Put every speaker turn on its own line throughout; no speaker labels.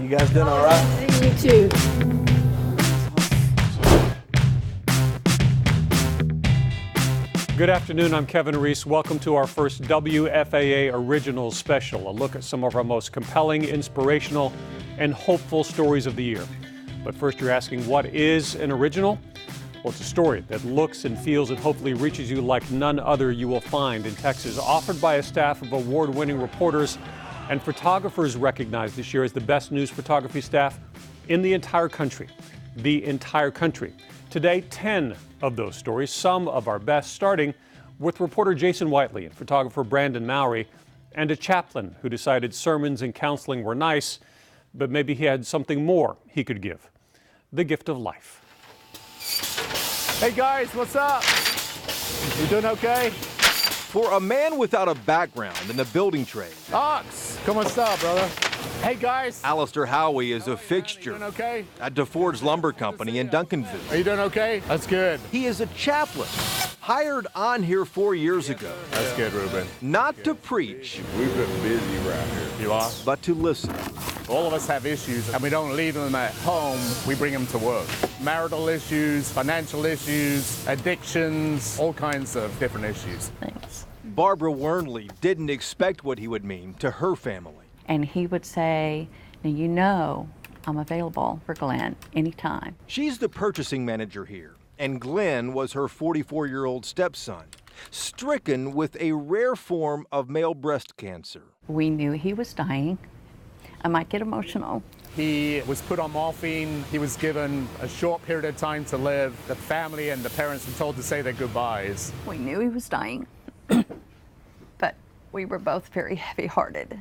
You guys doing all right?
You too.
Good afternoon, I'm Kevin Reece. Welcome to our first WFAA Original Special, a look at some of our most compelling, inspirational, and hopeful stories of the year. But first you're asking, what is an original? Well, it's a story that looks and feels and hopefully reaches you like none other you will find in Texas, offered by a staff of award-winning reporters and photographers recognized this year as the best news photography staff in the entire country. The entire country. Today, 10 of those stories, some of our best, starting with reporter Jason Whiteley and photographer Brandon Mallory, and a chaplain who decided sermons and counseling were nice, but maybe he had something more he could give: the gift of life.
Hey guys, what's up? You doing okay?
For a man without a background in the building trade,
Ox, come on, stop, brother. Hey guys.
Alistair Howie is a fixture
Okay?
at DeFord's Lumber Company in Duncanville.
Are you doing okay? That's good.
He is a chaplain, hired on here 4 years ago,
That's good, Ruben.
not to preach,
We've been busy around here. You are?
but to listen.
All of us have issues, and we don't leave them at home. We bring them to work. Marital issues, financial issues, addictions, all kinds of different issues.
Thanks.
Barbara Wernley didn't expect what he would mean to her family.
And he would say, now you know I'm available for Glenn anytime.
She's the purchasing manager here, and Glenn was her 44-year-old stepson, stricken with a rare form of male breast cancer.
We knew he was dying. I might get emotional.
He was put on morphine. He was given a short period of time to live. The family and the parents were told to say their goodbyes.
We knew he was dying, but we were both very heavy-hearted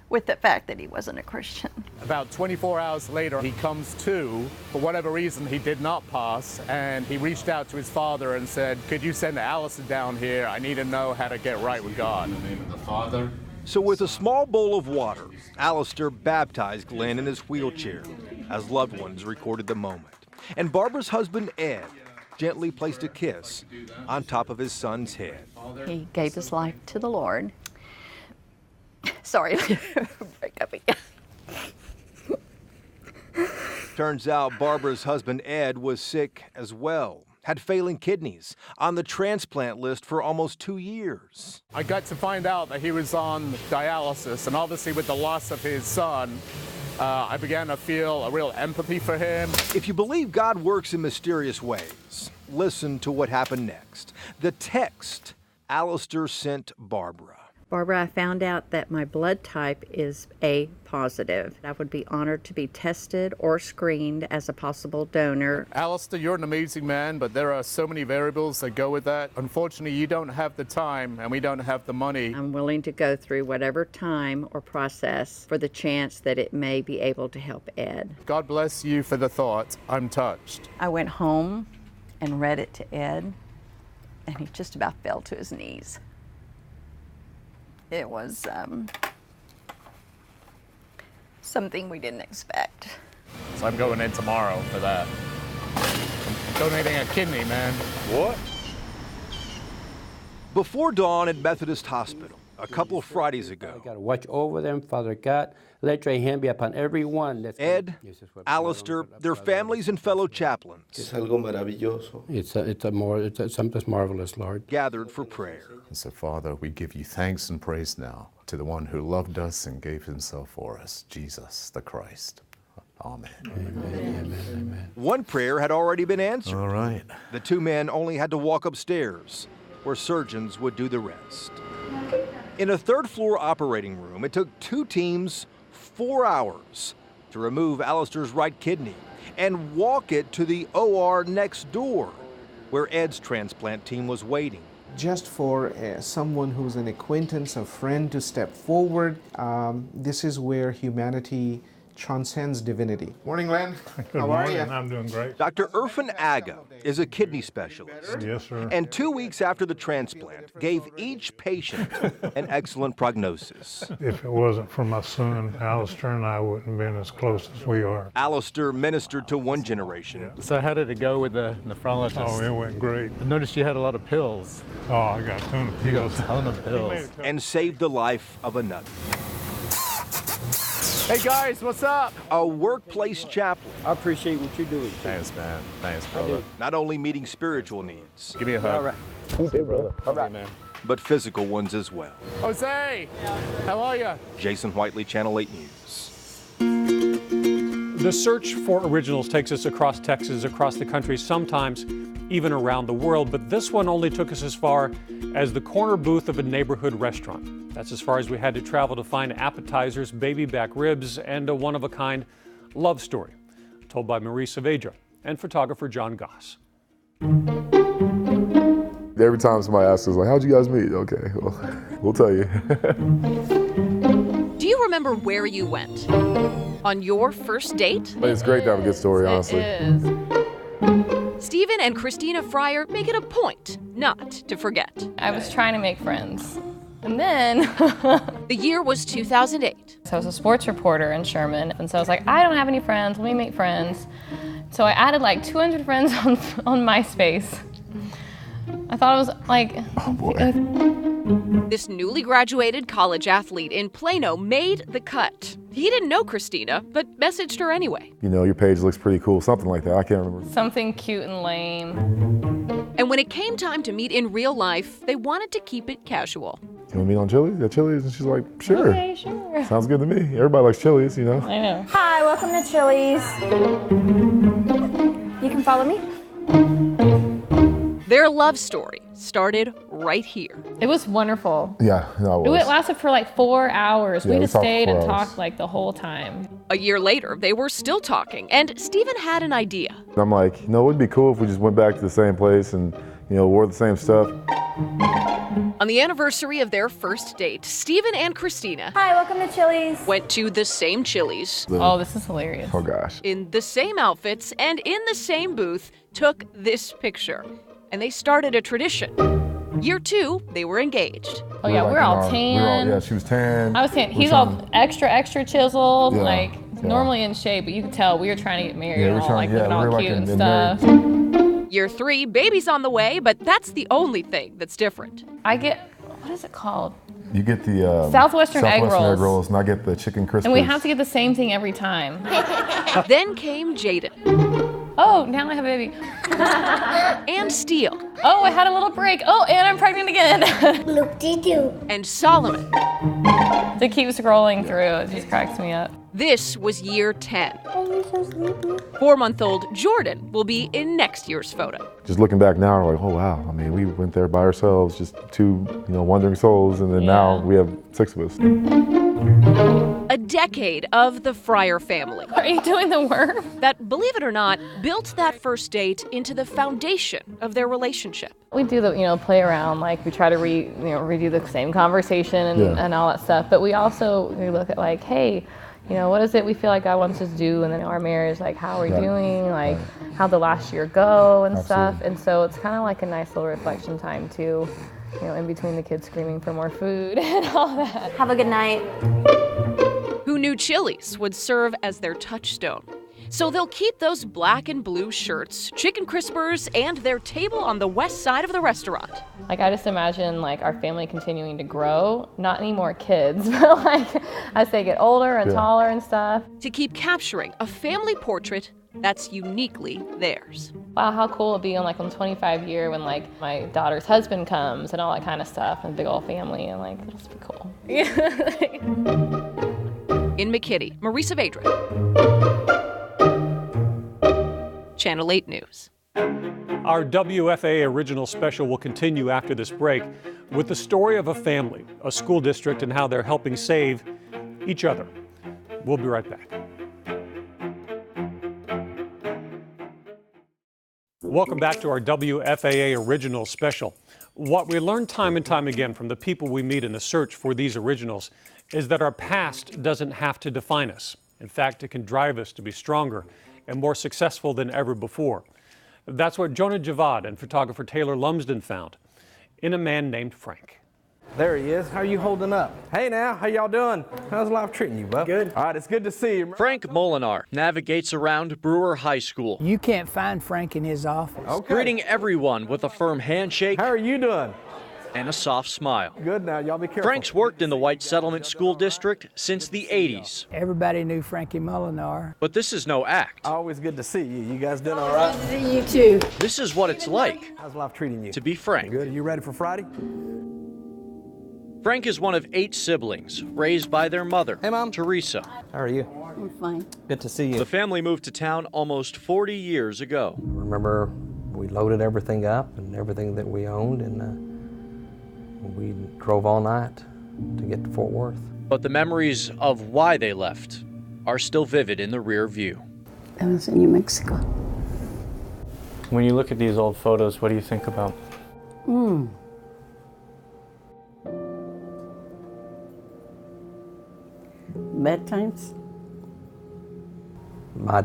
with the fact that he wasn't a Christian.
About 24 hours later, he comes to. For whatever reason, he did not pass, and he reached out to his father and said, could you send Alistair down here? I need to know how to get right with God. In the name of the Father.
So with a small bowl of water, Alistair baptized Glenn in his wheelchair as loved ones recorded the moment. And Barbara's husband, Ed, gently placed a kiss on top of his son's head.
He gave his life to the Lord. Sorry, break up again.
Turns out Barbara's husband, Ed, was sick as well, had failing kidneys, on the transplant list for almost 2 years.
I got to find out that he was on dialysis, and obviously with the loss of his son, I began to feel a real empathy for him.
If you believe God works in mysterious ways, listen to what happened next. The text Alistair sent Barbara.
Barbara, I found out that my blood type is A positive. I would be honored to be tested or screened as a possible donor.
Alistair, you're an amazing man, but there are so many variables that go with that. Unfortunately, you don't have the time and we don't have the money.
I'm willing to go through whatever time or process for the chance that it may be able to help Ed.
God bless you for the thought. I'm touched.
I went home and read it to Ed, and he just about fell to his knees. It was something we didn't expect.
So I'm going in tomorrow for that. I'm donating a kidney, man.
What? Before dawn at Methodist Hospital, a couple of Fridays ago,
Got to watch over them, Father God. Let your hand be upon everyone.
Ed, Alistair, their families and fellow chaplains
It's something marvelous, Lord.
gathered for prayer.
And so, Father, we give you thanks and praise now to the one who loved us and gave himself for us, Jesus the Christ. Amen.
Amen.
One prayer had already been answered.
All right.
The two men only had to walk upstairs, where surgeons would do the rest. In a third-floor operating room, it took 2 teams 4 hours to remove Alistair's right kidney and walk it to the OR next door, where Ed's transplant team was waiting.
Just for someone who's an acquaintance, a friend to step forward, this is where humanity transcends divinity. Morning, Glenn. How are you?
I'm doing great.
Dr. Irfan Aga is a kidney specialist.
Yes, sir.
And 2 weeks after the transplant, gave each patient an excellent prognosis.
If it wasn't for my son, Alistair, and I wouldn't have been as close as we are.
Alistair ministered to one generation.
So how did it go with the nephrologist?
Oh, it went great.
I noticed you had a lot of pills.
Oh, I got a ton of pills.
A ton of pills.
And saved the life of another.
Hey guys, what's up?
A workplace chaplain,
I appreciate what you're doing.
Thanks, man. Thanks, brother.
not only meeting spiritual needs,
Give me a hug.
All right.
Hey, brother. All right, man.
but physical ones as well.
Jose, how are you?
Jason Whiteley, Channel 8 News.
The search for originals takes us across Texas, across the country, sometimes even around the world, but this one only took us as far as the corner booth of a neighborhood restaurant. That's as far as we had to travel to find appetizers, baby back ribs, and a one-of-a-kind love story, told by Marie Saavedra and photographer John Goss.
Every time somebody asks us, like, how'd you guys meet? Okay, well, we'll tell you.
Do you remember where you went? On your first date?
But it's great to have a good story, honestly.
It is. Stephen and Christina Fryer make it a point not to forget.
I was trying to make friends. And then
The year was 2008.
so I was a sports reporter in Sherman, and so I was like, I don't have any friends, let me make friends. So I added like 200 friends on MySpace. I thought it was like,
Oh, boy.
This newly graduated college athlete in Plano made the cut. He didn't know Christina, but messaged her anyway.
You know, your page looks pretty cool, something like that. I can't remember.
something cute and lame.
And when it came time to meet in real life, they wanted to keep it casual.
You want to meet on Chili's? At Chili's? And she's like, sure.
Okay, sure.
Sounds good to me. Everybody likes Chili's, you know.
I know.
Hi, welcome to Chili's. You can follow me.
Their love story started right here.
It was wonderful.
Yeah, no, it was.
It lasted for like 4 hours.
Yeah,
we
we
just
talked
stayed
for
and
4 hours.
talked like the whole time.
A year later, they were still talking, and Stephen had an idea.
I'm like, you know, it would be cool if we just went back to the same place and, you know, wore the same stuff.
On the anniversary of their first date, Stephen and Christina
Hi, welcome to Chili's.
went to the same Chili's,
Oh, this is hilarious.
Oh, gosh.
in the same outfits, and in the same booth, took this picture. And they started a tradition. Year 2, they were engaged.
Oh yeah, we're all tan.
Yeah, she was tan.
I was tan.
We're
He's
trying
all extra chiseled,
Yeah,
like
yeah.
normally in shape, but you could tell we were trying to get married
Yeah,
and
we're
all
trying-
like
yeah,
looking all
we're, like,
cute and
in
stuff.
Year 3, baby's on the way, but that's the only thing that's different.
I get, what is it called?
You get the
Southwestern egg rolls.
and I get the chicken crispers.
And we have to get the same thing every time.
Then came Jaden
Oh, now I have a baby.
and Steele
Oh, I had a little break. Oh, and I'm pregnant again.
and Solomon.
To keep scrolling through, it just cracks me up.
This was year 10. 4-month-old Jordan will be in next year's photo.
Just looking back now, we're like, oh wow. I mean, we went there by ourselves, just two, you know, wandering souls, and then now we have 6 of us.
A decade of the Fryer family.
Are you doing the work?
That, believe it or not, built that first date into the foundation of their relationship.
We do the, play around, like we try to redo the same conversation and all that stuff. But we look at like, hey, what is it we feel like God wants us to do? And then our marriage, like, how are we doing? Like, how'd the last year go and stuff. And so it's kind of like a nice little reflection time too, in between the kids screaming for more food and all that.
Have a good night.
Who knew Chili's would serve as their touchstone? So they'll keep those black and blue shirts, chicken crispers, and their table on the west side of the restaurant.
Like, I just imagine, like, our family continuing to grow. Not any more kids, but, like, as they get older and taller and stuff.
To keep capturing a family portrait that's uniquely theirs.
Wow, how cool it'd be on, like, on the 25 year when, like, my daughter's husband comes and all that kind of stuff, and a big old family, and, like, it'll just be cool.
In McKinney, Marie Saavedra, Channel 8 News.
Our WFAA original special will continue after this break with the story of a family, a school district, and how they're helping save each other. We'll be right back. Welcome back to our WFAA original special. What we learn time and time again from the people we meet in the search for these originals is that our past doesn't have to define us. In fact, it can drive us to be stronger and more successful than ever before. That's what Jonah Javad and photographer Taylor Lumsden found in a man named Frank.
There he is. How are you holding up? Hey now, how y'all doing? How's life treating you, bub? Good. All right, it's good to see you.
Frank Molinar navigates around Brewer High School.
You can't find Frank in his office.
Okay.
Greeting everyone with a firm handshake.
How are you doing?
and a soft smile.
Good now, y'all be careful.
Frank's worked in the White Settlement School District since the 80s.
Everybody knew Frankie Mullen.
But this is no act.
Always good to see you. You guys doing all right?
See you too.
This is what it's like
How's life treating you?
to be Frank.
Good. Are you ready for Friday?
Frank is one of 8 siblings, raised by their mother,
Hey, Mom.
Teresa.
How are you?
I'm fine.
Good to see you.
The family moved to town almost 40 years ago.
Remember, we loaded everything up and everything that we owned, and we drove all night to get to Fort Worth.
But the memories of why they left are still vivid in the rear view.
I was in New Mexico.
When you look at these old photos, what do you think about?
Bad times.
My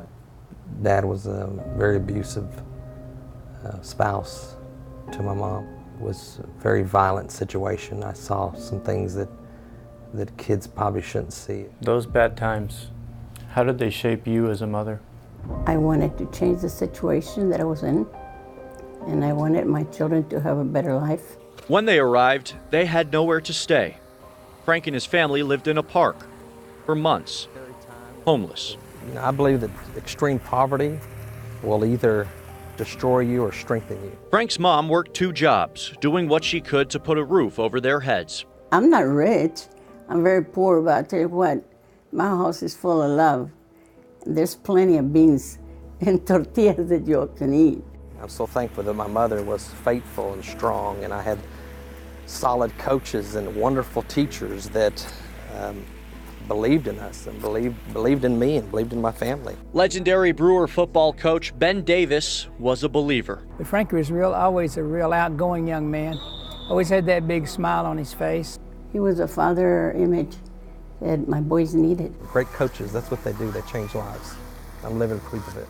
dad was a very abusive spouse to my mom. It was a very violent situation. I saw some things that kids probably shouldn't see.
Those bad times, how did they shape you as a mother?
I wanted to change the situation that I was in, and I wanted my children to have a better life.
When they arrived, they had nowhere to stay. Frank and his family lived in a park for months, homeless.
I believe that extreme poverty will either destroy you or strengthen you.
Frank's mom worked 2 jobs, doing what she could to put a roof over their heads.
I'm not rich. I'm very poor, but I tell you what, my house is full of love. There's plenty of beans and tortillas that you can eat.
I'm so thankful that my mother was faithful and strong, and I had solid coaches and wonderful teachers that believed in us and believed in me and believed in my family.
Legendary Brewer football coach Ben Davis was a believer.
But Frankie was always a real outgoing young man. Always had that big smile on his face. He was a father image that my boys needed.
Great coaches, that's what they do. They change lives. I'm living proof of it.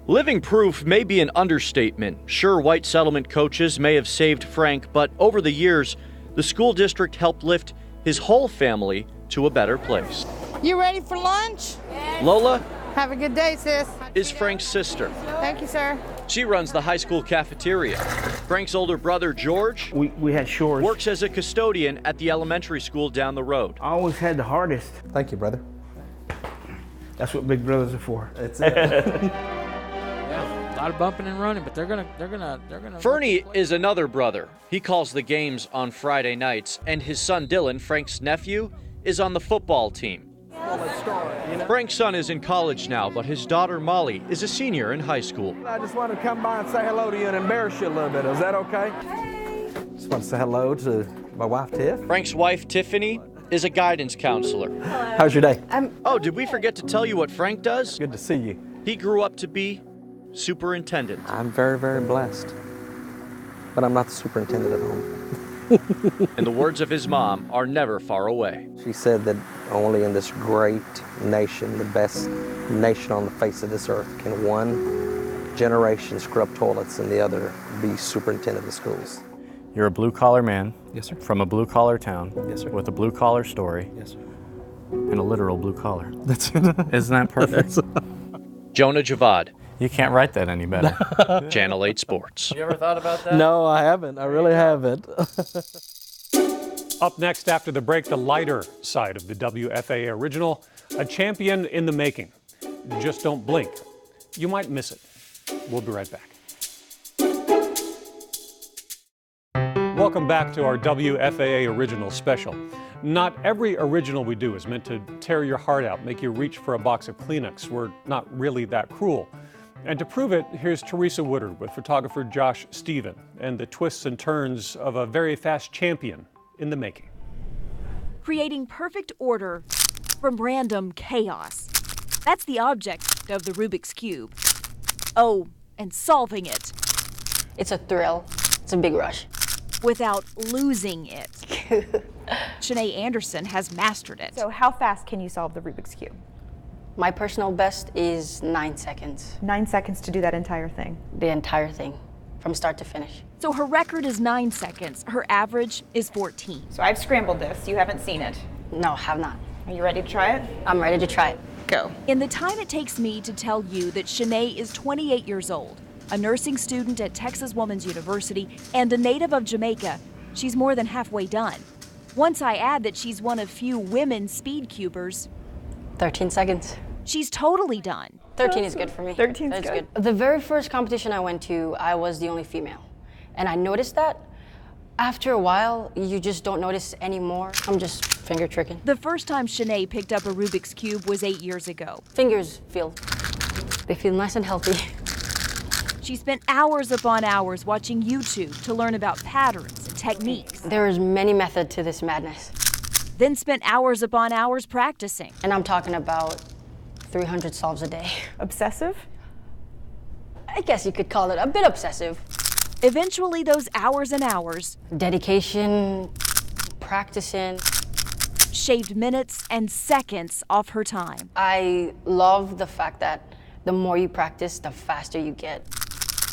Living proof may be an understatement. Sure, White Settlement coaches may have saved Frank, but over the years, the school district helped lift his whole family to a better place.
You ready for lunch?
Lola
Have a good day, sis.
is Frank's sister.
Thank you, sir.
She runs the high school cafeteria. Frank's older brother, George,
We had chores.
works as a custodian at the elementary school down the road.
I always had the hardest.
Thank you, brother.
That's what big brothers are for.
That's it.
A lot of bumping and running, but they're gonna.
Fernie is another brother. He calls the games on Friday nights, and his son Dylan, Frank's nephew, is on the football team. Frank's son is in college now, but his daughter Molly is a senior in high school.
I just wanted to come by and say hello to you and embarrass you a little bit. Is that okay? Hey. Just want to say hello to my wife, Tiff.
Frank's wife, Tiffany, is a guidance counselor.
Hello. How's your day?
Oh, did we forget to tell you what Frank does?
Good to see you.
He grew up to be superintendent.
I'm very, very blessed. But I'm not the superintendent at home.
And the words of his mom are never far away.
She said that only in this great nation, the best nation on the face of this earth, can one generation scrub toilets and the other be superintendent of schools.
You're a blue-collar man.
Yes, sir.
From a blue-collar town.
Yes, sir.
With a blue-collar story.
Yes, sir.
And a literal blue collar.
That's it.
Isn't that perfect?
Jonah Javad.
You can't write that any better.
Channel 8 Sports.
You ever thought about that?
No, I haven't. I really haven't.
Up next after the break, the lighter side of the WFAA original, a champion in the making. Just don't blink. You might miss it. We'll be right back. Welcome back to our WFAA original special. Not every original we do is meant to tear your heart out, make you reach for a box of Kleenex. We're not really that cruel. And to prove it, here's Theresa Woodard with photographer Josh Stephen and the twists and turns of a very fast champion in the making.
Creating perfect order from random chaos. That's the object of the Rubik's Cube. Oh, and solving it.
It's a thrill. It's a big rush.
Without losing it. Shanae Anderson has mastered it.
So how fast can you solve the Rubik's Cube?
My personal best is 9 seconds.
9 seconds to do that entire thing?
The entire thing, from start to finish.
So her record is 9 seconds. Her average is 14.
So I've scrambled this. You haven't seen it?
No, have not.
Are you ready to try it?
I'm ready to try it.
Go.
In the time it takes me to tell you that Shanae is 28 years old, a nursing student at Texas Woman's University, and a native of Jamaica,
she's more than halfway done. Once I add that she's one of few women speed cubers,
13 seconds.
she's totally done.
13 is good for me.
13 is
That's
good.
The very first competition I went to, I was the only female. And I noticed that. After a while, you just don't notice anymore. I'm just finger tricking.
The first time Shanae picked up a Rubik's Cube was 8 years ago.
Fingers feel nice and healthy.
She spent hours upon hours watching YouTube to learn about patterns and techniques.
There is many methods to this madness.
Then spent hours upon hours practicing.
And I'm talking about 300 solves a day.
Obsessive?
I guess you could call it a bit obsessive.
Eventually, those hours and hours,
dedication, practicing,
shaved minutes and seconds off her time.
I love the fact that the more you practice, the faster you get.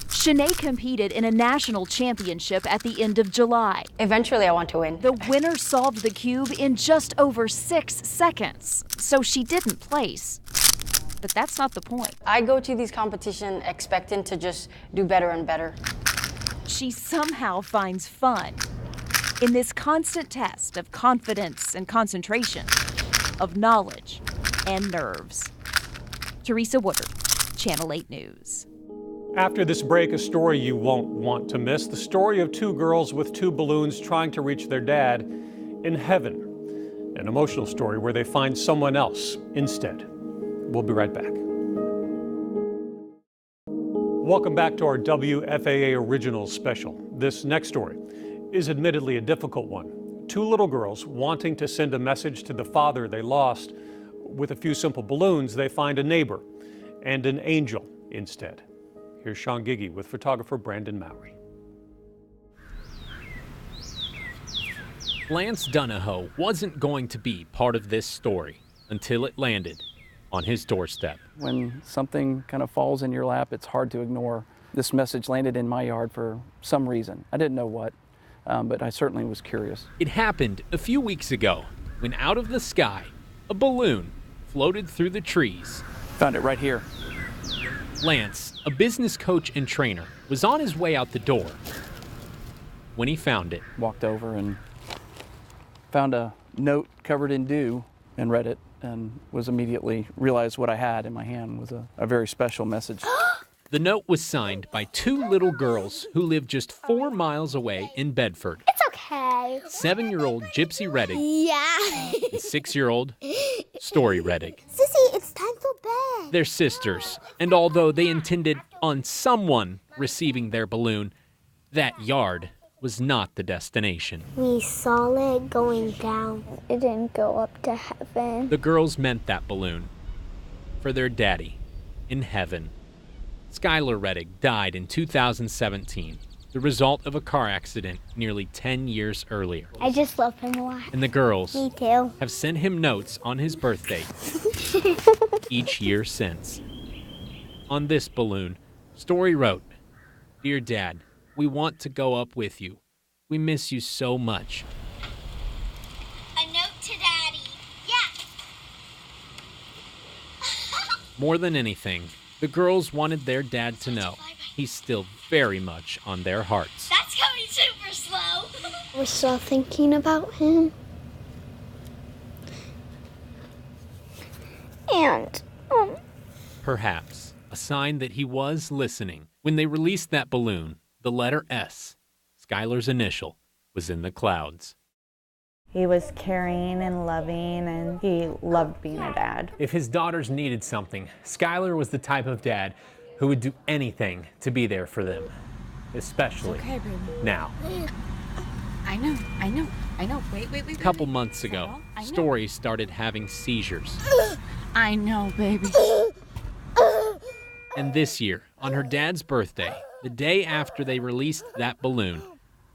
Shanae competed in a national championship at the end of July.
Eventually, I want to win.
The winner solved the cube in just over 6 seconds, so she didn't place. But that's not the point.
I go to these competitions expecting to just do better and better.
She somehow finds fun in this constant test of confidence and concentration, of knowledge and nerves. Teresa Woodard, Channel 8 News.
After this break, a story you won't want to miss. The story of 2 girls with 2 balloons trying to reach their dad in heaven. An emotional story where they find someone else instead. We'll be right back. Welcome back to our WFAA Originals special. This next story is admittedly a difficult one. 2 little girls wanting to send a message to the father they lost. With a few simple balloons, they find a neighbor and an angel instead. Here's Sean Giggy with photographer Brandon Mallory.
Lance Donahoe wasn't going to be part of this story until it landed on his doorstep.
When something kind of falls in your lap, it's hard to ignore. This message landed in my yard for some reason. I didn't know what, but I certainly was curious.
It happened a few weeks ago when out of the sky, a balloon floated through the trees.
Found it right here.
Lance, a business coach and trainer, was on his way out the door when he found it.
Walked over and found a note covered in dew and read it, and was immediately realized what I had in my hand was a very special message.
The note was signed by 2 little girls who live just 4 miles away in Bedford.
It's okay.
7-year-old Gypsy Reddick
Yeah.
and 6-year-old Story Reddick.
Sissy, it's time for bed.
They're sisters, and although they intended on someone receiving their balloon, that yard was not the destination.
We saw it going down. It didn't go up to heaven.
The girls meant that balloon for their daddy in heaven. Skylar Reddick died in 2017, the result of a car accident nearly 10 years earlier.
I just love him a lot.
And the girls
Me too.
have sent him notes on his birthday each year since. On this balloon, Story wrote, "Dear Dad, we want to go up with you. We miss you so much."
A note to Daddy. Yeah.
More than anything, the girls wanted their dad to know he's still very much on their hearts.
That's coming super slow. We're still thinking about him. And,
Perhaps a sign that he was listening. When they released that balloon, the letter S, Skylar's initial, was in the clouds.
He was caring and loving, and he loved being a dad.
If his daughters needed something, Skylar was the type of dad who would do anything to be there for them, especially now.
I know. Wait.
A couple months ago, Story started having seizures.
I know, baby.
And this year, on her dad's birthday, the day after they released that balloon,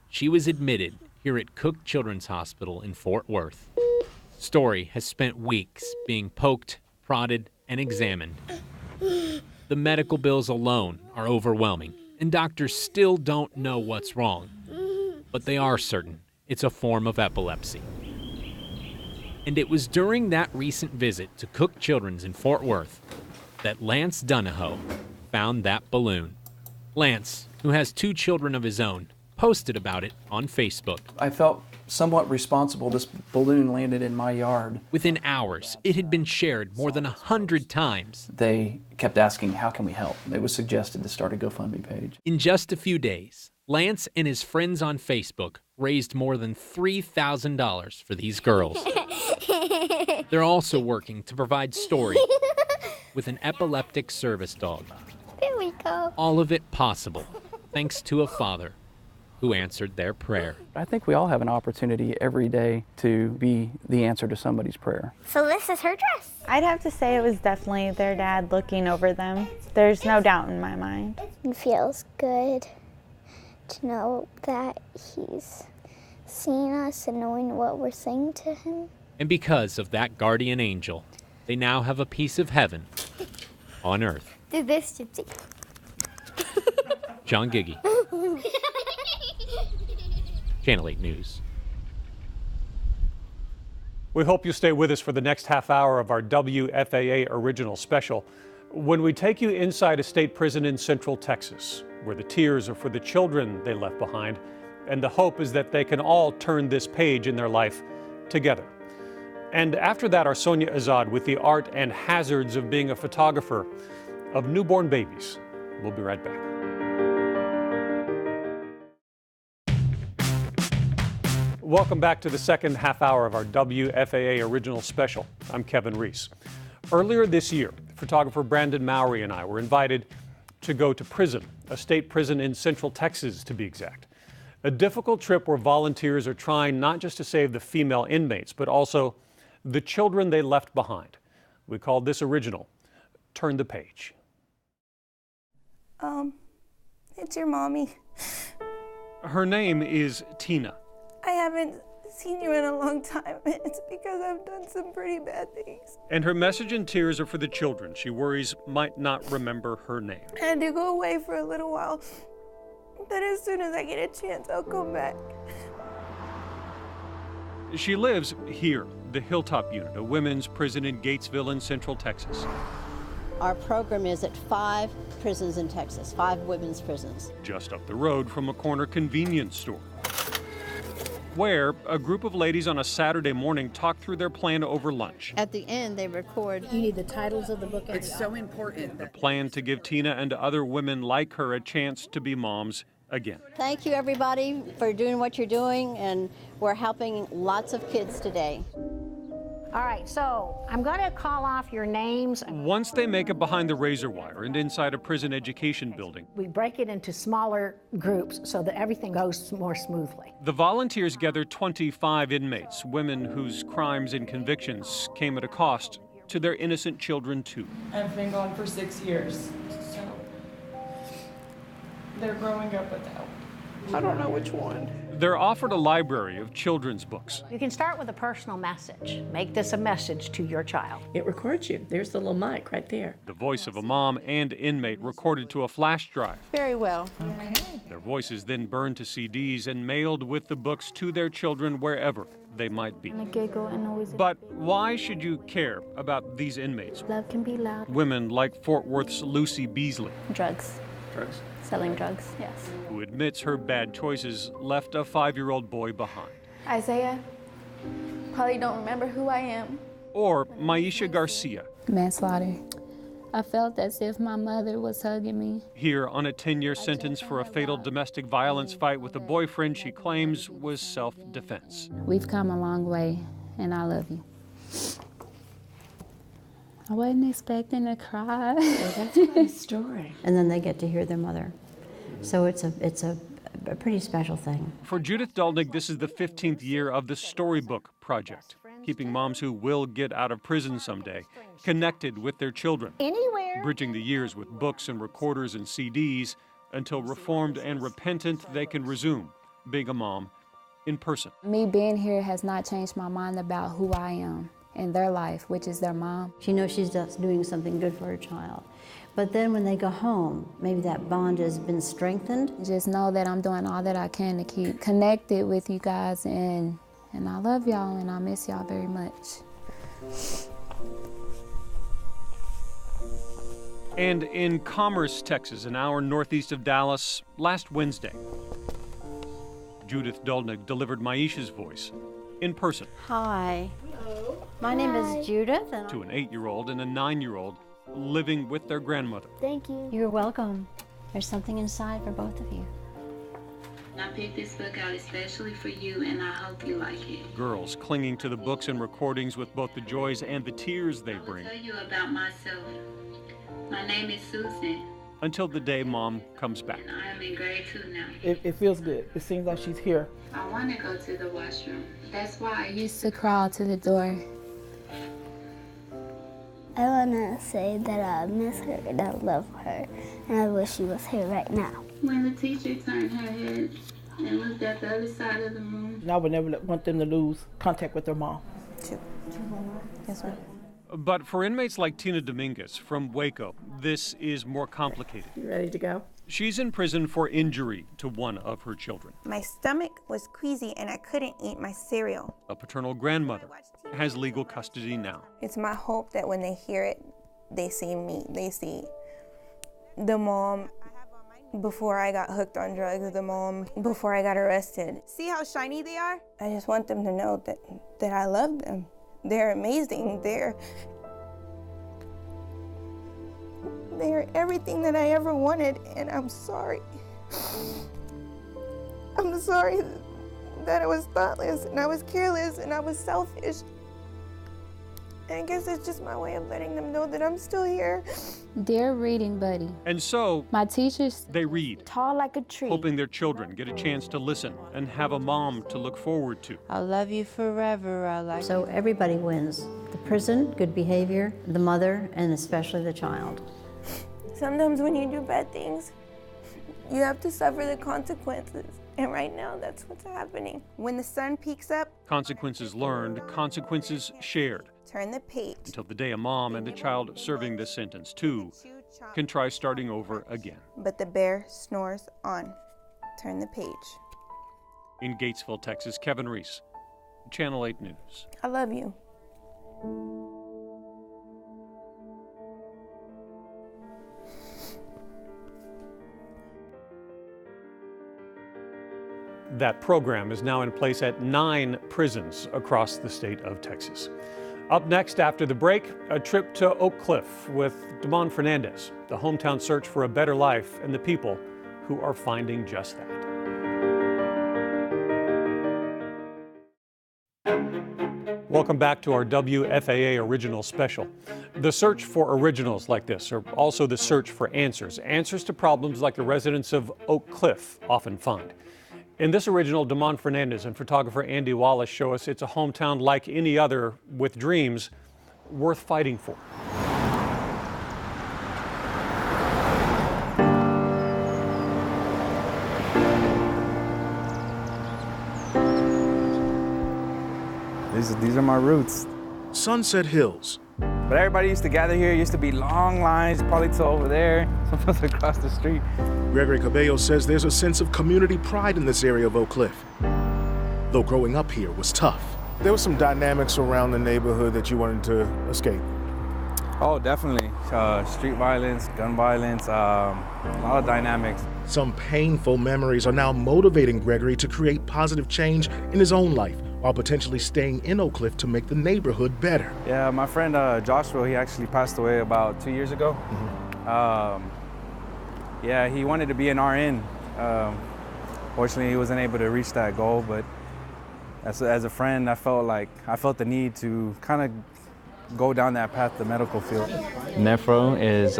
she was admitted here at Cook Children's Hospital in Fort Worth. Story has spent weeks being poked, prodded, and examined. The medical bills alone are overwhelming, and doctors still don't know what's wrong. But they are certain it's a form of epilepsy. And it was during that recent visit to Cook Children's in Fort Worth that Lance Donahoe found that balloon. Lance, who has 2 children of his own, posted about it on Facebook.
I felt somewhat responsible. This balloon landed in my yard.
Within hours, it had been shared more than 100 times.
They kept asking, how can we help? It was suggested to start a GoFundMe page.
In just a few days, Lance and his friends on Facebook raised more than $3,000 for these girls. They're also working to provide Story with an epileptic service dog.
There we go.
All of it possible thanks to a father who answered their prayer.
I think we all have an opportunity every day to be the answer to somebody's prayer.
So this is her dress.
I'd have to say it was definitely their dad looking over them. There's no doubt in my mind.
It feels good to know that he's seeing us and knowing what we're saying to him.
And because of that guardian angel, they now have a piece of heaven on earth.
Do this, Gypsy.
John Giggy, Channel 8 News.
We hope you stay with us for the next half hour of our WFAA original special, when we take you inside a state prison in Central Texas, where the tears are for the children they left behind, and the hope is that they can all turn this page in their life together. And after that, our Sonia Azad with the art and hazards of being a photographer of newborn babies. We'll be right back. Welcome back to the second half hour of our WFAA original special. I'm Kevin Reece. Earlier this year, photographer Brandon Mallory and I were invited to go to prison, a state prison in Central Texas to be exact. A difficult trip where volunteers are trying not just to save the female inmates, but also the children they left behind. We called this original, Turn the Page.
It's your mommy.
Her name is Tina.
I haven't seen you in a long time. It's because I've done some pretty bad things.
And her message in tears are for the children she worries might not remember her name.
I had to go away for a little while, but as soon as I get a chance, I'll come back.
She lives here, the Hilltop Unit, a women's prison in Gatesville in Central Texas.
Our program is at 5 prisons in Texas, 5 women's prisons.
Just up the road from a corner convenience store, where a group of ladies on a Saturday morning talk through their plan over lunch.
At the end, they record. You need the titles of the book.
It's so important.
The plan to give Tina and other women like her a chance to be moms again.
Thank you, everybody, for doing what you're doing, and we're helping lots of kids today.
All right, so I'm going to call off your names.
Once they make it behind the razor wire and inside a prison education building,
We break it into smaller groups so that everything goes more smoothly.
the volunteers gather 25 inmates, women whose crimes and convictions came at a cost to their innocent children too.
I've been gone for 6 years, so they're growing up without.
I don't know which one.
They're offered a library of children's books.
You can start with a personal message. Make this a message to your child.
It records you. There's the little mic right there.
The voice of a mom and inmate recorded to a flash drive.
Very well.
Their voices then burned to CDs and mailed with the books to their children wherever they might be. But why should you care about these inmates?
Love can be loud.
Women like Fort Worth's Lucy Beasley,
Drugs.
drugs,
Selling drugs, yes.
who admits her bad choices left a 5-year-old boy behind.
Isaiah probably don't remember who I am.
Or Maisha Garcia,
Manslaughter. I felt as if my mother was hugging me.
here on a 10-year sentence for a fatal domestic violence fight with a boyfriend she claims was self-defense.
We've come a long way, and I love you. I wasn't expecting to cry.
That's a nice story. And then they get to hear their mother. So it's a pretty special thing.
For Judith Dolnick, this is the 15th year of the Storybook Project, keeping moms who will get out of prison someday connected with their children.
Anywhere.
Bridging the years with books and recorders and CDs until reformed and repentant they can resume being a mom in person.
Me being here has not changed my mind about who I am in their life, which is their mom.
She knows she's just doing something good for her child. But then when they go home, maybe that bond has been strengthened.
Just know that I'm doing all that I can to keep connected with you guys, and I love y'all, and I miss y'all very much.
And in Commerce, Texas, an hour northeast of Dallas, last Wednesday, Judith Dolnick delivered Maisha's voice in person.
Hi. My name is Judith. And
to an 8-year-old and a 9-year-old living with their grandmother.
Thank you. You're welcome. There's something inside for both of you.
I picked this book out especially for you, and I hope you like it.
Girls clinging to the books and recordings with both the joys and the tears they bring.
I'll tell you about myself. My name is Susan.
Until the day Mom comes back.
I am in grade 2 now.
It feels good. It seems like she's here.
I want to go to the washroom. That's why
I used to crawl to the door.
I want to say that I miss her and I love her, and I wish she was here right now.
When the teacher turned her head and looked at the other side of the room.
And I would never want them to lose contact with their mom.
Yes, sir.
But for inmates like Tina Dominguez from Waco, this is more complicated.
You ready to go?
She's in prison for injury to one of her children.
My stomach was queasy and I couldn't eat my cereal.
A paternal grandmother has legal custody now.
It's my hope that when they hear it, they see me. They see the mom before I got hooked on drugs, the mom before I got arrested. See how shiny they are? I just want them to know that I love them. They're amazing. They're everything that I ever wanted, and I'm sorry. I'm sorry that I was thoughtless, and I was careless, and I was selfish. And I guess it's just my way of letting them know that I'm still here.
Dear reading buddy.
And so,
my teachers,
they read,
tall like a tree,
hoping their children get a chance to listen and have a mom to look forward to.
I love you forever. I like so everybody wins. The prison, good behavior, the mother, and especially the child.
Sometimes when you do bad things, you have to suffer the consequences. And right now, that's what's happening. When the sun peaks up,
consequences learned, consequences shared.
Turn the page.
Until the day a mom and the child serving this sentence, too, can try starting over again.
But the bear snores on. Turn the page.
In Gatesville, Texas, Kevin Reece, Channel 8 News.
I love you.
That program is now in place at 9 prisons across the state of Texas. Up next after the break, a trip to Oak Cliff with Daman Fernandez, the hometown search for a better life and the people who are finding just that. Welcome back to our WFAA Original Special. The search for originals like this are also the search for answers to problems like the residents of Oak Cliff often find. In this original, Daman Fernandez and photographer Andy Wallace show us it's a hometown like any other with dreams worth fighting for.
These are my roots.
Sunset Hills.
But everybody used to gather here. It used to be long lines, probably to over there, sometimes across the street.
Gregory Cabello says there's a sense of community pride in this area of Oak Cliff, though growing up here was tough. There were some dynamics around the neighborhood that you wanted to escape.
Oh, definitely. Street violence, gun violence, a lot of dynamics.
Some painful memories are now motivating Gregory to create positive change in his own life, while potentially staying in Oak Cliff to make the neighborhood better.
Yeah, my friend Joshua, he actually passed away about 2 years ago. Yeah, he wanted to be an RN. Fortunately, he wasn't able to reach that goal, but as a friend, I felt the need to kind of go down that path, the medical field.
Nephro is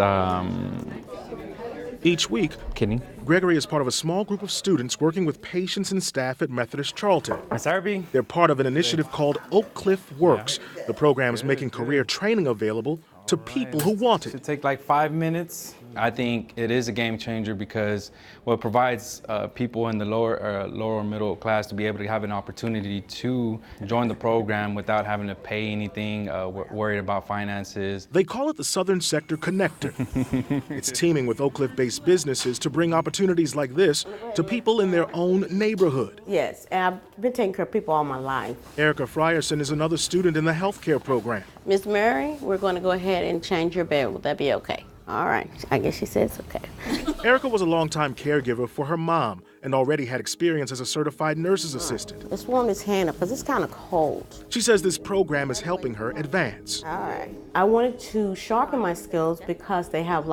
Each week,
kidney.
Gregory is part of a small group of students working with patients and staff at Methodist Charlton.
SRB.
They're part of an initiative called Oak Cliff Works. The program is making career training available to people who want it.
It should take like 5 minutes. I think it is a game changer because it provides people in the lower middle class to be able to have an opportunity to join the program without having to pay anything, worried about finances.
They call it the Southern Sector Connector. It's teaming with Oak Cliff-based businesses to bring opportunities like this to people in their own neighborhood.
Yes, and I've been taking care of people all my life.
Erica Frierson is another student in the healthcare program.
Miss Mary, we're going to go ahead and change your bed. Will that be okay? All right, I guess she says okay.
Erica was a longtime caregiver for her mom and already had experience as a certified nurse's assistant.
Let's warm his hand up because it's kind of cold.
She says this program is helping her advance.
All right. I wanted to sharpen my skills because they have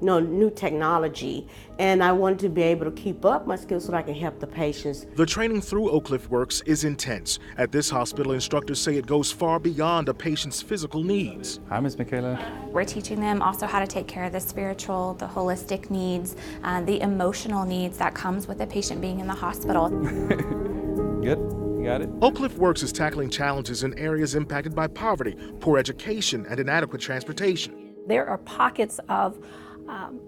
new technology, and I wanted to be able to keep up my skills so that I can help the patients.
The training through Oak Cliff Works is intense. At this hospital, instructors say it goes far beyond a patient's physical needs.
Hi, Miss Michaela.
We're teaching them also how to take care of the spiritual, the holistic needs, the emotional needs that comes with a patient being in the hospital.
Good. Got it.
Oak Cliff Works is tackling challenges in areas impacted by poverty, poor education, and inadequate transportation.
There are pockets of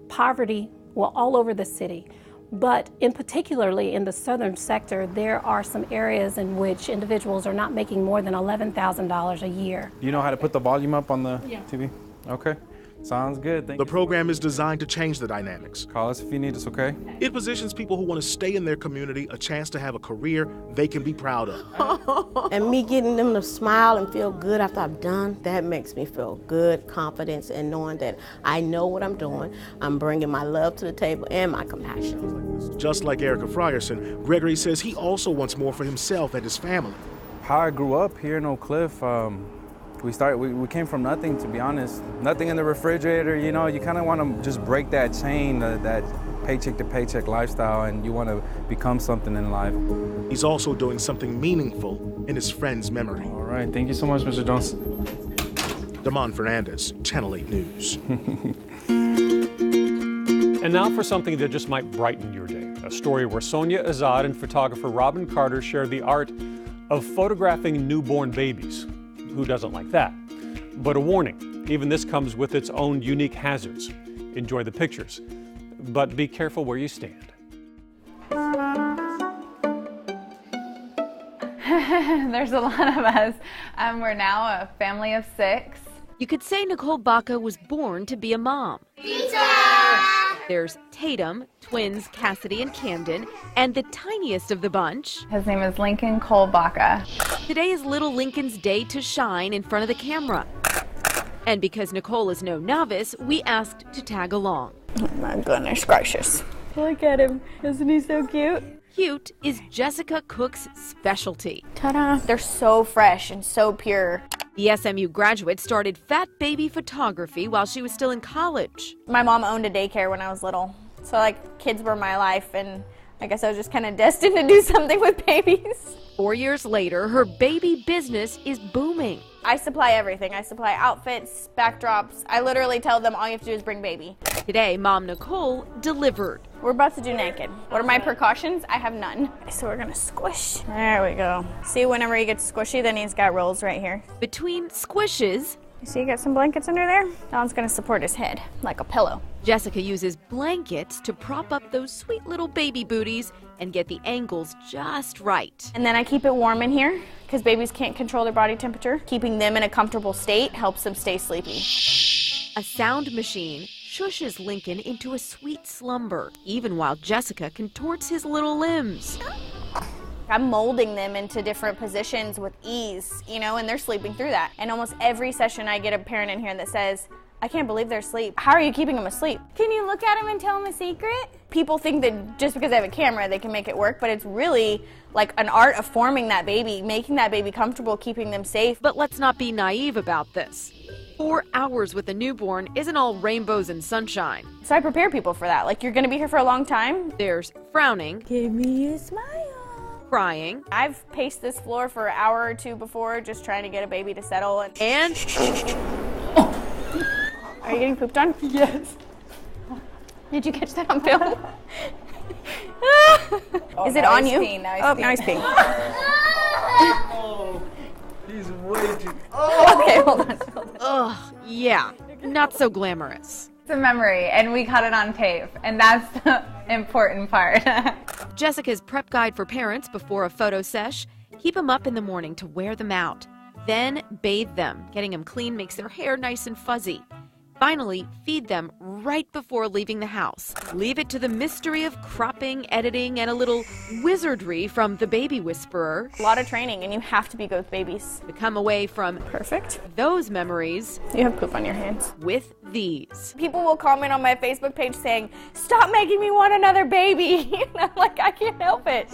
poverty, all over the city. But particularly in the southern sector, there are some areas in which individuals are not making more than $11,000 a year.
You know how to put the volume up on the TV? Okay. Sounds good. Thank you.
The program is designed to change the dynamics.
Call us if you need us, okay?
It positions people who want to stay in their community a chance to have a career they can be proud of.
And me getting them to smile and feel good after I'm done, that makes me feel good, confidence, and knowing that I know what I'm doing. I'm bringing my love to the table and my compassion.
Just like Erica Frierson, Gregory says he also wants more for himself and his family.
How I grew up here in Oak Cliff, we came from nothing, to be honest. Nothing in the refrigerator, you know, you kind of want to just break that chain, that paycheck to paycheck lifestyle, and you want to become something in life.
He's also doing something meaningful in his friend's memory.
All right, thank you so much, Mr. Jones.
Daman Fernandez, Channel 8 News.
And now for something that just might brighten your day. A story where Sonia, Azad, and photographer Robin Carter share the art of photographing newborn babies. Who doesn't like that? But a warning, even this comes with its own unique hazards. Enjoy the pictures, but be careful where you stand.
There's a lot of us. We're now a family of 6.
You could say Nicole Baca was born to be a mom.
Pizza!
There's Tatum, twins Cassidy and Camden, and the tiniest of the bunch.
His name is Lincoln Cole Baca.
Today is little Lincoln's day to shine in front of the camera. And because Nicole is no novice, we asked to tag along.
Oh my goodness gracious. Look at him. Isn't he so cute?
Cute is Jessica Cook's specialty.
Ta-da. They're so fresh and so pure.
The SMU graduate started fat baby photography while she was still in college.
My mom owned a daycare when I was little, so kids were my life, and I guess I was just kind of destined to do something with babies.
4 years later, her baby business is booming.
I supply everything. I supply outfits, backdrops. I literally tell them all you have to do is bring baby.
Today, Mom Nicole delivered.
We're about to do naked. What are my precautions? I have none. So we're gonna squish. There we go. See, whenever he gets squishy, then he's got rolls right here.
Between squishes,
you see, you got some blankets under there? That one's gonna support his head, like a pillow.
Jessica uses blankets to prop up those sweet little baby booties and get the angles just right.
And then I keep it warm in here, because babies can't control their body temperature. Keeping them in a comfortable state helps them stay sleepy.
A sound machine shushes Lincoln into a sweet slumber, even while Jessica contorts his little limbs.
I'm molding them into different positions with ease, and they're sleeping through that. And almost every session I get a parent in here that says, I can't believe they're asleep. How are you keeping them asleep? Can you look at them and tell them a secret? People think that just because they have a camera, they can make it work, but it's really like an art of forming that baby, making that baby comfortable, keeping them safe.
But let's not be naive about this. 4 hours with a newborn isn't all rainbows and sunshine.
So I prepare people for that. You're gonna be here for a long time.
There's frowning.
Give me a smile.
Crying.
I've paced this floor for an hour or two before, just trying to get a baby to settle.
And
are you getting pooped on?
Yes.
Did you catch that on film? Is it on you?
Peeing,
now he's peeing.
Oh, he's way too...
Okay, hold on.
Ugh, yeah, not so glamorous.
It's a memory, and we caught it on tape, and that's the important part.
Jessica's prep guide for parents before a photo sesh: keep them up in the morning to wear them out. Then bathe them. Getting them clean makes their hair nice and fuzzy. Finally, feed them right before leaving the house. Leave it to the mystery of cropping, editing, and a little wizardry from the baby whisperer.
A lot of training, and you have to be good with babies.
To come away from those memories.
You have poop on your hands.
With these.
People will comment on my Facebook page saying, "Stop making me want another baby." And I'm like, I can't help it.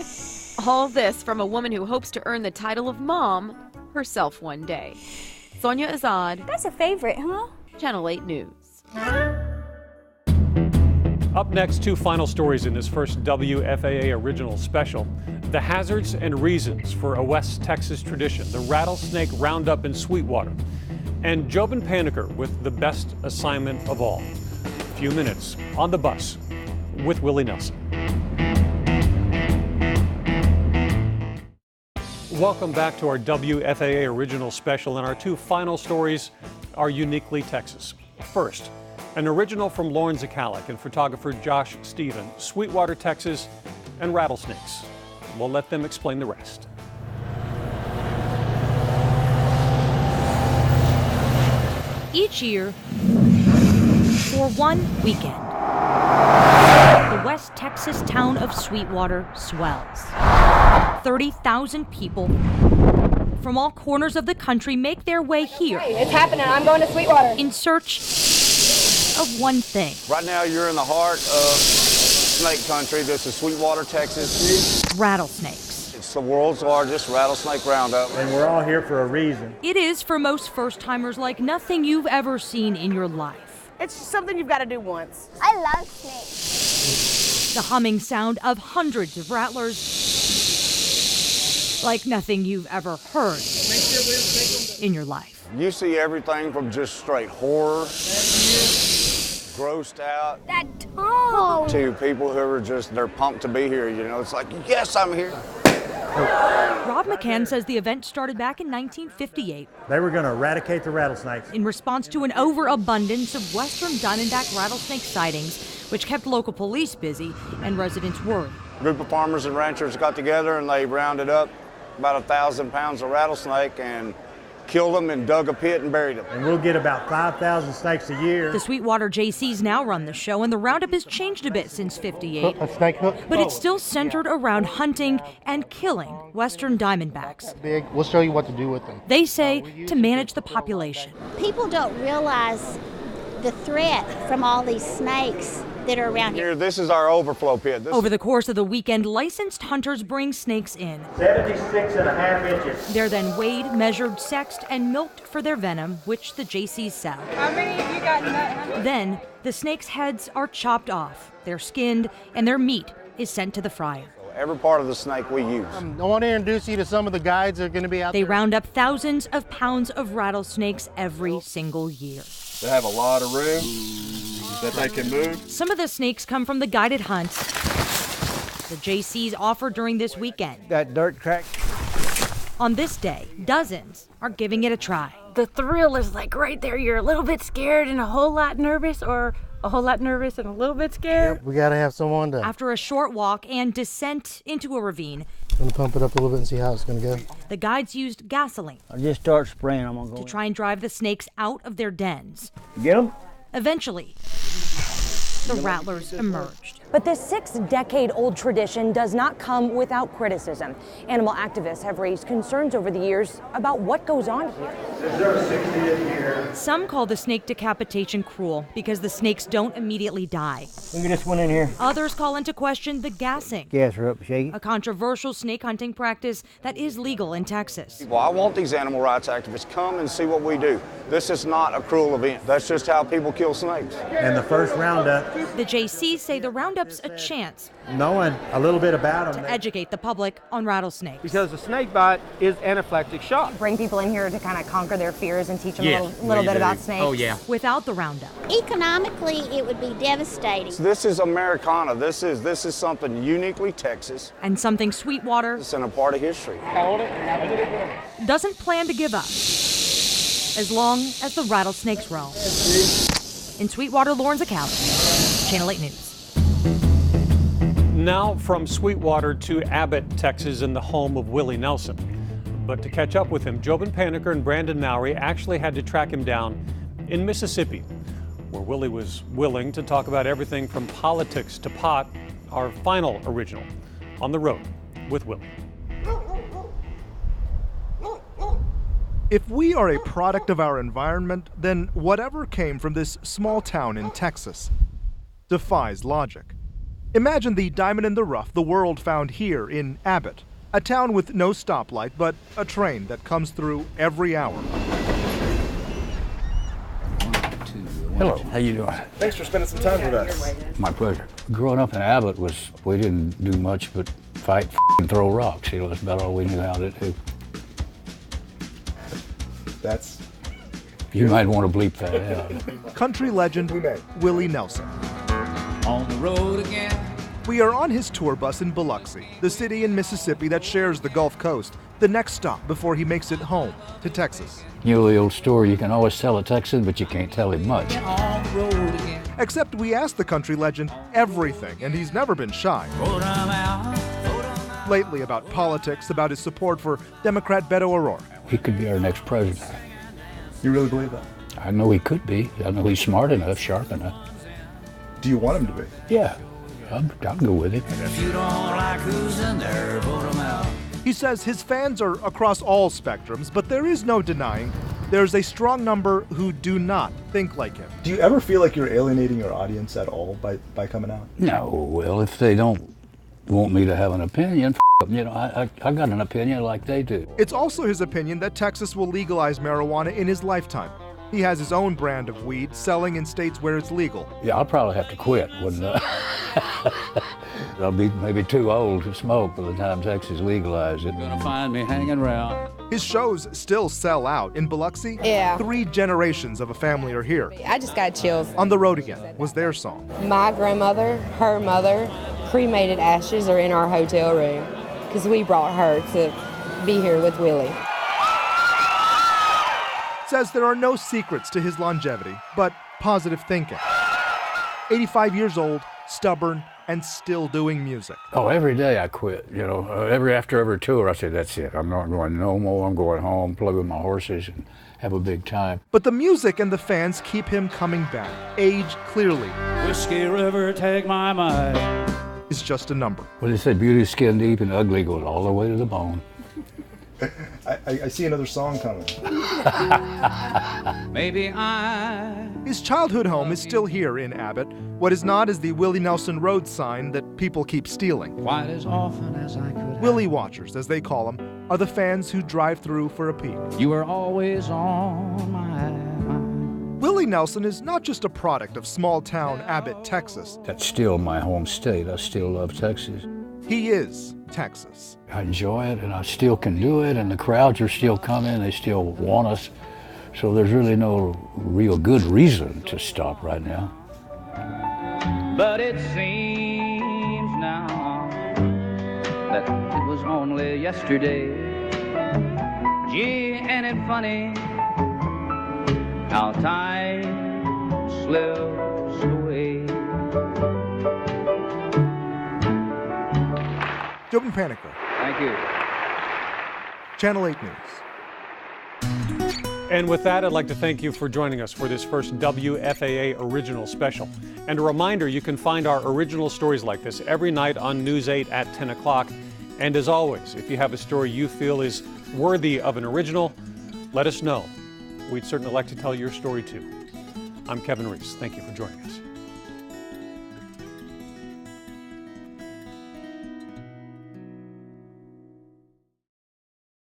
All this from a woman who hopes to earn the title of mom herself one day. Sonia, Azad.
That's a favorite, huh?
Channel 8 News.
Up next, two final stories in this first WFAA original special. The hazards and reasons for a West Texas tradition, the rattlesnake roundup in Sweetwater. And Jobin Paniker with the best assignment of all. A few minutes on the bus with Willie Nelson. Welcome back to our WFAA original special, and our two final stories are uniquely Texas. First, an original from Lauren Zakalik and photographer Josh Stephen, Sweetwater, Texas, and rattlesnakes. We'll let them explain the rest.
Each year, for one weekend, the West Texas town of Sweetwater swells. 30,000 people from all corners of the country make their way here.
Hey, it's happening. I'm going to Sweetwater.
In search of one thing.
Right now, you're in the heart of snake country. This is Sweetwater, Texas.
Rattlesnakes.
It's the world's largest rattlesnake roundup.
And we're all here for a reason.
It is, for most first-timers, like nothing you've ever seen in your life.
It's just something you've got to do once.
I love snakes.
The humming sound of hundreds of rattlers, like nothing you've ever heard in your life.
You see everything from just straight horror, grossed out, to people who are just, they're pumped to be here. You know, it's like, yes, I'm here.
Rob McCann says the event started back in 1958.
They were going to eradicate the rattlesnakes.
In response to an overabundance of western diamondback rattlesnake sightings, which kept local police busy and residents worried.
A group of farmers and ranchers got together and they rounded up about 1,000 pounds of rattlesnake and killed them and dug a pit and buried them.
And we'll get about 5,000 snakes a year.
The Sweetwater JCs now run the show, and the roundup has changed a bit since '58.
A snake hook?
But it's still centered around hunting and killing western diamondbacks.
Big. We'll show you what to do with them.
They say to manage the population.
People don't realize the threat from all these snakes that are around here.
This is our overflow pit.
Over the course of the weekend, licensed hunters bring snakes in.
76.5 inches.
They're then weighed, measured, sexed, and milked for their venom, which the JCs sell.
How many have you got in that?
Then, the snakes' heads are chopped off, they're skinned, and their meat is sent to the fryer.
Every part of the snake we use.
I want to introduce you to some of the guides that are going to be out there.
They round up thousands of pounds of rattlesnakes every single year.
They have a lot of room that they can move.
Some of the snakes come from the guided hunts the JCs offer during this weekend.
That dirt track.
On this day, dozens are giving it a try.
The thrill is like right there. You're a little bit scared and a whole lot nervous, or a whole lot nervous and a little bit scared.
We got to have someone to.
After a short walk and descent into a ravine,
I'm going to pump it up a little bit and see how it's going to go.
The guides used gasoline.
I just start spraying. I'm going to go
to try and drive the snakes out of their dens.
Get them?
Eventually, the rattlers emerged.
But this 6-decade-old tradition does not come without criticism. Animal activists have raised concerns over the years about what goes on here.
Is there a 60th year?
Some call the snake decapitation cruel because the snakes don't immediately die.
Look at this one in here.
Others call into question the gassing.
Gas her up, shake it.
A controversial snake hunting practice that is legal in Texas.
Well, I want these animal rights activists to come and see what we do. This is not a cruel event. That's just how people kill snakes.
And the first roundup.
The JCs say the roundup's a chance
knowing a little bit about them
to educate the public on rattlesnakes.
Because a snake bite is anaphylactic shock.
Bring people in here to kind of conquer their fears and teach them a little bit about snakes.
Oh, yeah.
Without the roundup.
Economically, it would be devastating.
This is Americana. This is something uniquely Texas.
And something Sweetwater
it's in a part of history.
Doesn't plan to give up as long as the rattlesnakes roam. In Sweetwater, Lauren Zakalik, Channel 8 News.
Now from Sweetwater to Abbott, Texas, in the home of Willie Nelson. But to catch up with him, Jobin Paniker and Brandon Mallory actually had to track him down in Mississippi, where Willie was willing to talk about everything from politics to pot, our final original, On the Road with Willie.
If we are a product of our environment, then whatever came from this small town in Texas defies logic. Imagine the diamond in the rough the world found here in Abbott, a town with no stoplight, but a train that comes through every hour.
Hello, how you doing?
Thanks for spending some time with us.
My pleasure. Growing up in Abbott we didn't do much but fight and throw rocks. You know, that's about all we knew how to do.
That's...
You might want to bleep that out.
Country legend Willie Nelson.
On the road again.
We are on his tour bus in Biloxi, the city in Mississippi that shares the Gulf Coast, the next stop before he makes it home to Texas.
You know the old story, you can always tell a Texan, but you can't tell him much.
Except we asked the country legend everything, and he's never been shy. Lately about politics, about his support for Democrat Beto O'Rourke.
He could be our next president.
You really believe that?
I know he could be. I know he's smart enough, sharp enough.
Do you want him to be?
Yeah, I'll go with him.
If you don't like who's in there, vote him out.
He says his fans are across all spectrums, but there is no denying there's a strong number who do not think like him.
Do you ever feel like you're alienating your audience at all by coming out?
No, well, if they don't want me to have an opinion, you know, I got an opinion like they do.
It's also his opinion that Texas will legalize marijuana in his lifetime. He has his own brand of weed selling in states where it's legal.
Yeah, I'll probably have to quit when I'll be maybe too old to smoke by the time Texas legalizes it.
You're gonna find me hanging around.
His shows still sell out. In Biloxi,
Yeah.
3 generations of a family are here.
I just got chills.
On the Road Again was their song.
My grandmother, her mother, cremated ashes are in our hotel room because we brought her to be here with Willie.
Says there are no secrets to his longevity, but positive thinking. 85 years old, stubborn, and still doing music.
Oh, every day I quit, you know. After every tour, I say, that's it. I'm not going no more. I'm going home, play with my horses, and have a big time.
But the music and the fans keep him coming back. Age, clearly,
Whiskey River, take my mind.
is just a number.
Well, they say beauty skin deep and ugly goes all the way to the bone.
I see another song coming.
Maybe
His childhood home is still here in Abbott. What is not is the Willie Nelson Road sign that people keep stealing.
quite as often as I could.
Willie watchers, as they call them, are the fans who drive through for a peek.
You were always on my mind.
Willie Nelson is not just a product of small-town Abbott, Texas.
That's still my home state. I still love Texas.
He is Texas.
I enjoy it, and I still can do it, and the crowds are still coming. They still want us. So there's really no real good reason to stop right now.
But it seems now that it was only yesterday. Gee, ain't it funny how time slips away?
Daman Fernandez.
Thank you.
Channel 8 News.
And with that, I'd like to thank you for joining us for this first WFAA Original Special. And a reminder, you can find our original stories like this every night on News 8 at 10 o'clock. And as always, if you have a story you feel is worthy of an original, let us know. We'd certainly like to tell your story too. I'm Kevin Reece. Thank you for joining us.